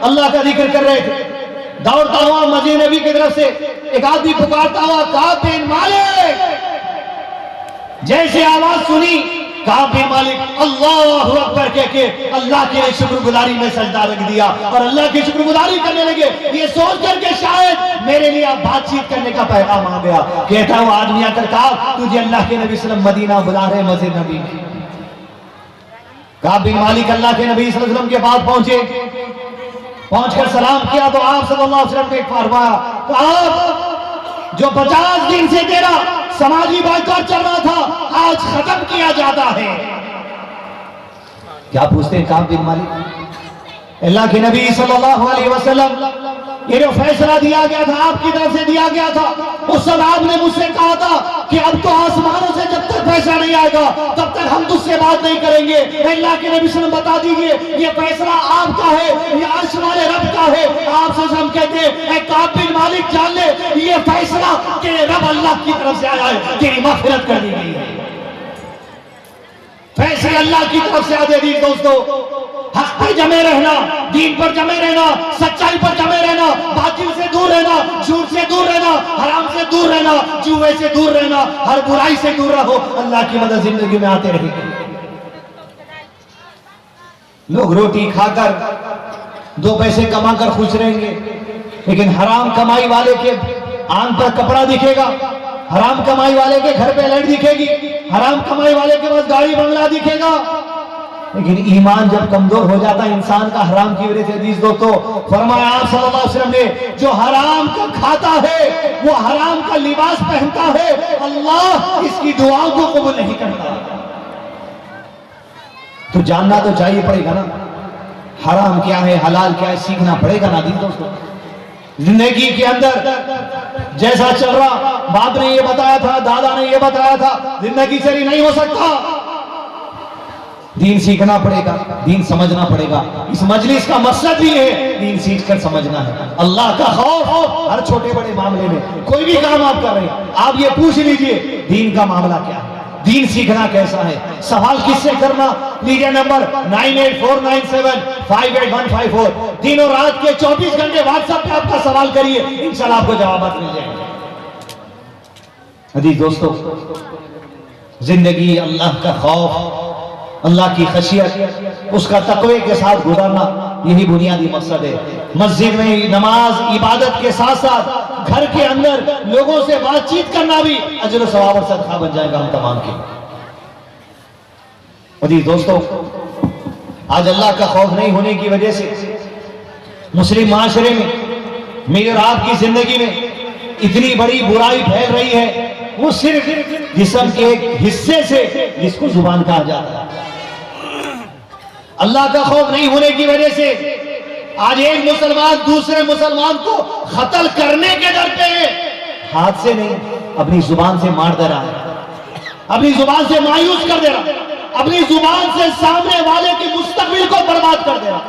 अल्लाह का जिक्र कर रहे थे, दौड़ता हुआ मस्जिद नबी की तरफ से एक आदमी पुकारता हुआ काब बिन मालिक। जैसे आवाज सुनी, काब बिन मालिक अल्लाहु अकबर कह के अल्लाह के शुक्रगुजारी में सजदा रख दिया और अल्लाह की शुक्रगुजारी करने लगे, ये सोच करके शायद मेरे लिए आप बातचीत करने का पैगाम आ गया। कहता हूं आदमी आकर कहा, तुझे अल्लाह के नबी सल्लल्लाहु अलैहि वसल्लम मदीना बुला रहे मस्जिद नबी में। काब बिन मालिक अल्लाह के नबी सल्लल्लाहु अलैहि वसल्लम के पास पहुंचे, पहुंचकर सलाम किया तो आप सल्लल्लाहु अलैहि वसल्लम ने फरमाया, आप जो 50 दिन से तेरा समाजी बाइकॉट चल रहा था आज खत्म किया जाता है। क्या पूछते हैं काब बिन मालिक? अल्लाह के नबी सल्लल्लाहु अलैहि वसल्लम, ये जो फैसला दिया गया था आपकी तरफ से दिया गया था, उस समय आपने मुझसे कहा था कि अब तो आसमानों से जब तक फैसला नहीं आएगा तब तक हम तुझसे बात नहीं करेंगे। अल्लाह के नबी सल्लल्लाहु अलैहि वसल्लम बता दीजिए, ये फैसला आपका है, ये अर्श वाले रब का है। आपसे हम कहते हैं काब बिन मालिक जान ले, ये फैसला तेरे रब अल्लाह की तरफ से आया है, तेरी मग़फ़िरत कर दी गई है। फैसले अल्लाह की तरफ से आते दी दोस्तों, हक पर जमे रहना, दीन पर जमे रहना, सच्चाई पर जमे रहना, बातिल से दूर रहना, झूठ से दूर रहना, हराम से दूर रहना, जुए से दूर रहना, हर बुराई से दूर रहो। अल्लाह की मदद जिंदगी में आते रहेगी। लोग रोटी खाकर 2 पैसे कमाकर खुश रहेंगे, लेकिन हराम कमाई वाले के आंख पर कपड़ा दिखेगा, हराम कमाई वाले के घर पे लाइट दिखेगी, हराम कमाई वाले के पास गाड़ी बंगला दिखेगा, लेकिन ईमान जब कमजोर हो जाता है इंसान का हराम की वजह से, अजीज दोस्तों, फरमाया आप सल्लल्लाहु अलैहि वसल्लम ने, जो हराम का खाता है वो हराम का लिबास पहनता है, अल्लाह इसकी दुआओं को कबूल नहीं करता। तो जानना तो चाहिए पड़ेगा ना, हराम क्या है हलाल क्या है, सीखना पड़ेगा ना अजीज दोस्तों। जिंदगी के अंदर जैसा चल रहा, बाप ने ये बताया था, दादा ने ये बताया था, जिंदगी चली नहीं हो सकता। दीन सीखना पड़ेगा, दीन समझना पड़ेगा। इस मजलिस का मकसद भी है दीन सीख कर समझना है, अल्लाह का खौफ हर छोटे बड़े मामले में। कोई भी काम आप कर रहे हैं, आप ये पूछ लीजिए दीन का मामला क्या है, दीन सीखना कैसा है। सवाल किससे करना, लीजिए नंबर 9849758154। दिन और रात के 24 घंटे व्हाट्सएप पे आपका सवाल करिए, इंशाल्लाह आपको जवाब मिल जाएंगे। अजीज दोस्तों, जिंदगी अल्लाह का खौफ, अल्लाह की खशियत, उसका तकवे के साथ गुजारना, यही बुनियादी मकसद है। मस्जिद में नमाज इबादत के साथ साथ घर के अंदर लोगों से बातचीत करना भी अजर सवाब और सदका बन जाएगा हम तमाम के। अजीज दोस्तों, आज अल्लाह का खौफ नहीं होने की वजह से मुस्लिम माशरे में, मेरी और आपकी जिंदगी में इतनी बड़ी बुराई फैल रही है, वो सिर्फ जिस्म के एक हिस्से से जिसको जुबान कहा जाता है। अल्लाह का खौफ नहीं होने की वजह से आज एक मुसलमान दूसरे मुसलमान को कत्ल करने के डर पे है, हाथ से नहीं अपनी जुबान से मार दे रहा है, अपनी जुबान से मायूस कर दे रहा है, अपनी जुबान से सामने वाले की मुस्तकबिल को बर्बाद कर दे रहा है,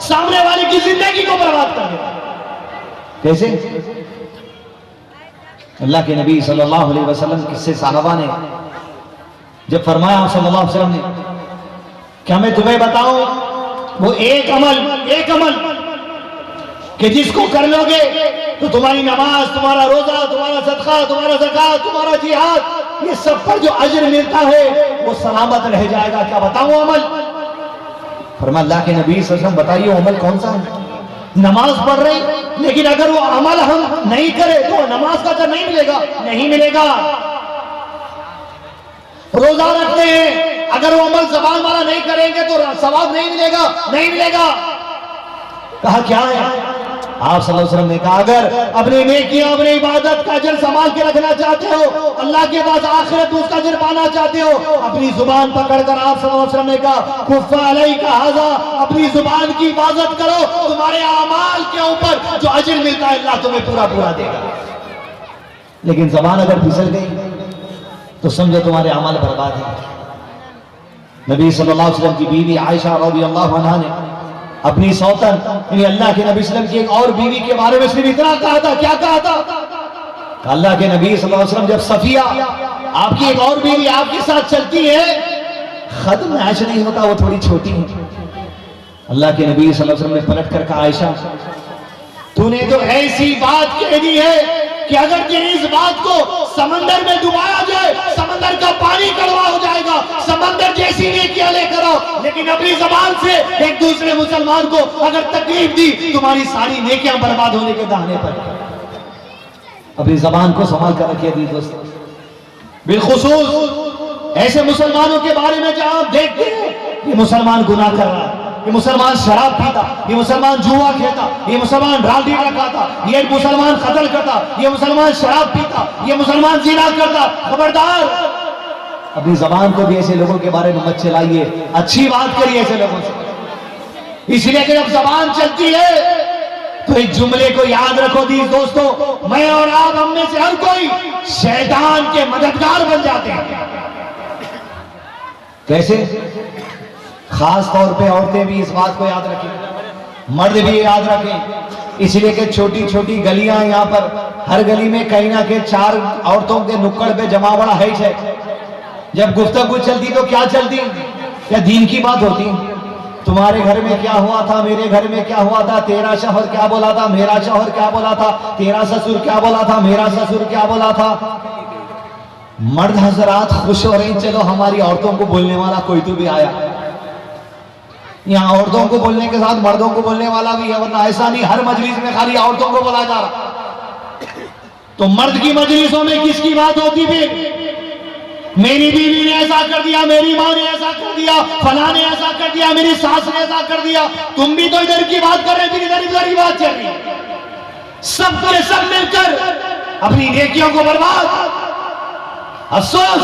सामने वाले की जिंदगी को बर्बाद कर दे रहा है। कैसे? अल्लाह के नबी सल्लल्लाहु अलैहि वसल्लम किससे साहबा ने जब फरमाया सल्लल्लाहु अलैहि वसल्लम ने, क्या मैं तुम्हें बताऊं वो एक अमल कि जिसको कर लोगे तो तुम्हारी नमाज, तुम्हारा रोजा, तुम्हारा सदका, तुम्हारा ज़कात, तुम्हारा जिहाद, ये सब पर जो अजर मिलता है वो सलामत रह जाएगा। क्या बताऊं अमल? फरमाया अल्लाह के नबी सल्लल्लाहु अलैहि वसल्लम, बताइए अमल कौन सा है? नमाज पढ़ रही, लेकिन अगर वो अमल हम नहीं करें तो नमाज का अजर नहीं मिलेगा, नहीं मिलेगा। रोजा रखते हैं, अगर वो अमल ज़बान वाला नहीं करेंगे तो सवाब नहीं मिलेगा, नहीं मिलेगा। कहा क्या है? आप सल्लल्लाहु अलैहि वसल्लम ने कहा, अगर अपनी नेकियां, अपनी इबादत का अजर संभाल के रखना चाहते हो, अल्लाह के पास आखिरत उसका अजर पाना चाहते हो, अपनी जुबान पकड़कर आप सल्लल्लाहु अलैहि वसल्लम ने कहा, कुफ्फा अलैका हाज़ा, अपनी जुबान की हिफाजत करो, तुम्हारे अमाल के ऊपर जो अजर मिलता है अल्लाह तुम्हें पूरा पूरा देगा। लेकिन जबान अगर फिसल गई तो समझो तुम्हारे अमाल बर्बाद है। नबी सल्लल्लाहु अलैहि वसल्लम की बीवी आयशा रज़ियल्लाहु अन्हा ने अपनी सौतन अल्लाह के नबी सल्लल्लाहु अलैहि वसल्लम की एक और बीवी के बारे में सिर्फ इतना कहा था, क्या कहा था? अल्लाह के नबी सल्लल्लाहु अलैहि वसल्लम, जब सफिया आपकी एक और बीवी आपके साथ चलती है, खत्म मैच नहीं होता, वो थोड़ी छोटी है। अल्लाह के नबी सल्लल्लाहु अलैहि वसल्लम ने पलट कर कहा, आयशा तूने तो ऐसी बात कह दी है कि अगर तेरी इस बात को समंदर में डुबाया जाए, समंदर का पानी कड़वा हो जाएगा, समंदर जैसी नेकियां लेकर आओ, लेकिन अपनी जबान से एक दूसरे मुसलमान को अगर तकलीफ दी, तुम्हारी सारी नेकियां बर्बाद होने के दाहने पर। अपनी जबान को संभाल कर रखिए दी दोस्तों। बिलखुसूस ऐसे मुसलमानों के बारे में जहां आप देखते हैं ये मुसलमान गुनाह कर रहा है, ये मुसलमान शराब पीता, ये मुसलमान जुआ खेलता, ये मुसलमान राल्डी खाता, ये मुसलमान कत्ल करता, ये मुसलमान शराब पीता, ये मुसलमान जिना करता, खबरदार अपनी जबान को भी ऐसे लोगों के बारे में मत चलाइए, अच्छी बात करिए ऐसे लोगों से। इसलिए कि जब जबान चलती है तो एक जुमले को याद रखो दी दोस्तों, मैं और आप हम में से हर कोई शैतान के मददगार बन जाते हैं। कैसे? खास तौर पे औरतें भी इस बात को याद रखें, मर्द भी याद रखें, इसलिए कि छोटी छोटी गलियां यहाँ पर, हर गली में कहीं ना कहीं 4 औरतों के नुक्कड़ पे जमा बड़ा है। जब गुफ्तगू चलती तो क्या चलती? क्या दीन की बात होती? तुम्हारे घर में क्या हुआ था, मेरे घर में क्या हुआ था, तेरा शौहर क्या बोला था, मेरा शौहर क्या बोला था, तेरा ससुर क्या बोला था, मेरा ससुर क्या बोला था। मर्द हजरात खुश हो रही, चलो हमारी औरतों को बोलने वाला कोई तो भी आया। यहाँ औरतों को बोलने के साथ मर्दों को बोलने वाला भी है, वरना ऐसा नहीं हर मजलिस में खाली औरतों को बोला जा रहा। तो मर्द की मजलिसों में किसकी बात होती थी? मेरी बीवी ने ऐसा कर दिया, मेरी माँ ने ऐसा कर दिया, फला ने ऐसा कर दिया, मेरी सास ने ऐसा कर दिया। तुम भी तो इधर की बात कर रहे थे, इधर की बात चल रही है। सब के सब मिलकर अपनी नेकियों को बर्बाद। अफसोस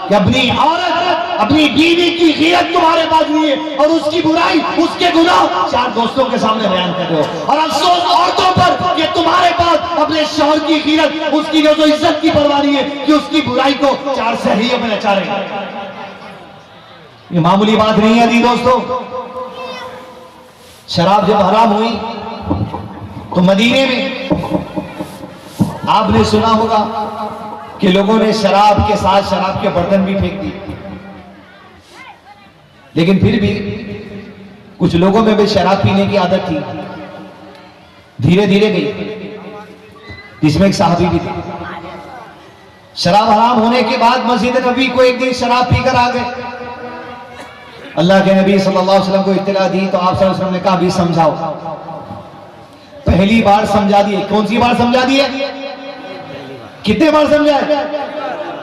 कि अपनी औरत, अपनी बीवी की गिरत तुम्हारे पास नहीं है और उसकी बुराई, उसके गुनाह 4 दोस्तों के सामने बयान कर रहे हो। और अफसोस औरतों पर कि तुम्हारे पास अपने शौहर की गिरत, उसकी जो इज्जत की परवाह नहीं है कि उसकी बुराई को 4 सहेलियों में नचा रहे हैं। ये मामूली बात नहीं है दी दोस्तों। शराब जब हराम हुई तो मदीने में आपने सुना होगा कि लोगों ने शराब के साथ शराब के बर्तन भी फेंक दिए, लेकिन फिर भी कुछ लोगों में भी शराब पीने की आदत थी, धीरे धीरे गई, जिसमें एक साहबी भी थे। शराब हराम होने के बाद मस्जिद नबी को एक दिन शराब पीकर आ गए। अल्लाह के नबी सल्लल्लाहु अलैहि वसल्लम को इत्तला दी तो आप सल्लल्लाहु अलैहि वसल्लम ने कहा भी समझाओ। पहली बार समझा दिए। कौन सी बार समझा दिए? कितने बार समझाए?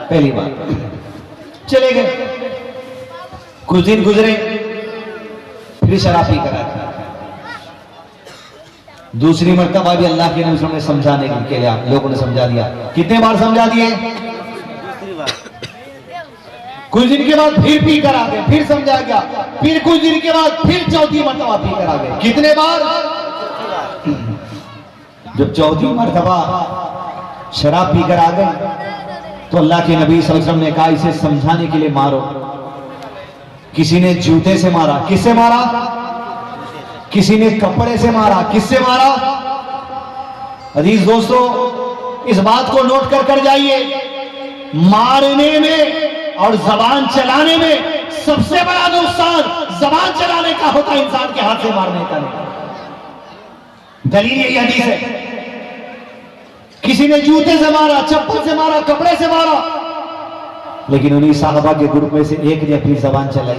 पहली बार। चले गए, कुछ दिन गुजरे, फिर शराब पी कर आए। दूसरी मर्तबा भी अल्लाह के नबी ने समझाने के लिए लोगों ने समझा दिया। कितने बार समझा दिए? कुछ दिन के बाद फिर पी कर आ गए, फिर समझा गया, फिर कुछ दिन के बाद फिर चौथी मर्तबा पी कर आ गए। कितने बार? जब चौथी मर्तबा शराब पीकर आ गए तो अल्लाह के नबी सल्लल्लाहु अलैहि वसल्लम ने कहा इसे समझाने के लिए मारो। किसी ने जूते से मारा, किससे मारा? किसी ने कपड़े से मारा, किससे मारा? अजीज दोस्तों, इस बात को नोट कर जाइए, मारने में और जबान चलाने में सबसे बड़ा नुकसान जबान चलाने का होता है, इंसान के हाथ से मारने का नहीं। दलील यही हदीस है। किसी ने जूते से मारा, चप्पल से मारा, कपड़े से मारा, लेकिन उन्हीं साहबा के ग्रुप में से एक ने अपनी जबान चलाई।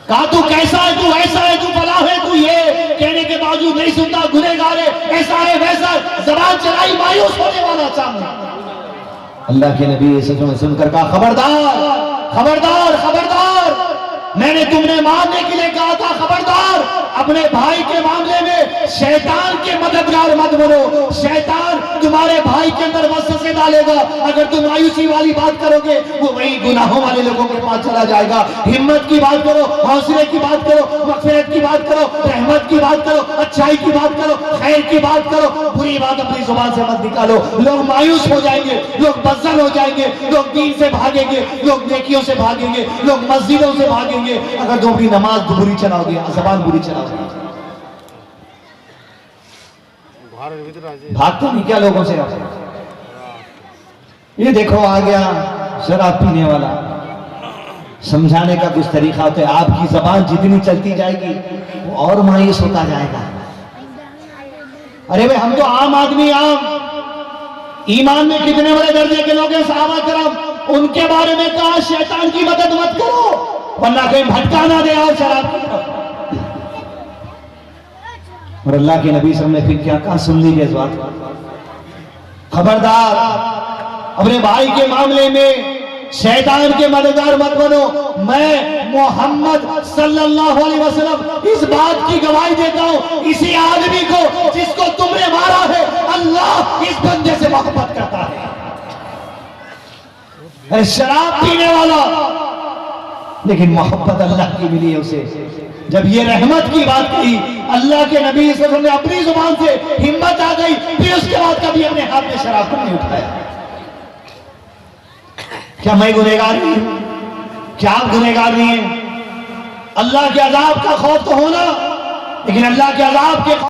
कहा तू कैसा है, तू ऐसा है, तू फला है, तू ये कहने के बावजूद नहीं सुनता, गुनहगार है, ऐसा है वैसा। जबान चलाई, मायूस होने वाला सामने। अल्लाह के नबी ने सुनकर कहा खबरदार खबरदार खबरदार, मैंने तुमने मारने के लिए कहा था, खबरदार अपने भाई के मामले में शैतान के मददगार मत बनो। शैतान तुम्हारे भाई के अंदर वसवसे डालेगा। अगर तुम मायूसी वाली बात करोगे वो वही गुनाहों वाले लोगों के पास चला जाएगा। हिम्मत की बात करो, हौसले की बात करो, मगफिरत की बात करो, रहमत की बात करो, अच्छाई की बात करो, खैर की बात करो। बुरी बात अपनी जुबान से मत निकालो। लोग मायूस हो जाएंगे, लोग बदजल हो जाएंगे, लोग दीन से भागेंगे, लोग नेकियों से भागेंगे, लोग मस्जिदों से भागेंगे अगर तुम अपनी नमाज बुरी चलाओगे, जबान बुरी चलाओगे। भागते नहीं क्या लोगों से? ये देखो आ गया शराब पीने वाला, समझाने का कुछ तरीका होता है। आपकी जबान जितनी चलती जाएगी वो और मायूस होता जाएगा। अरे भाई हम तो आम आदमी, आम ईमान में कितने बड़े दर्जे के लोग हैं सहाबा करम, उनके बारे में कहा शैतान की मदद मत करो वरना कहीं भटका ना दे और शराब की तरफ। और अल्लाह के नबी सल्लल्लाहु अलैहि वसल्लम ने फिर क्या कहा, सुन लीजिए इस बात को। खबरदार अपने भाई के मामले में शैतान के मददगार मत बनो। मैं मोहम्मद सल्लल्लाहु अलैहि वसल्लम इस बात की गवाही देता हूं, इसी आदमी को जिसको तुमने मारा है अल्लाह इस बंदे से मोहब्बत करता है। अरे शराब पीने वाला, लेकिन मोहब्बत अल्लाह की मिली है उसे। जब ये रहमत की बात कही अल्लाह के नबी सल्लल्लाहु अलैहि वसल्लम ने अपनी जुबान से हिम्मत आ गई, फिर उसके बाद कभी अपने हाथ में शराब को नहीं उठाया। क्या मैं गुनहगार नहीं हूं? क्या आप गुनहगार नहीं हैं? अल्लाह के अजाब का खौफ तो होना, लेकिन अल्लाह के अजाब के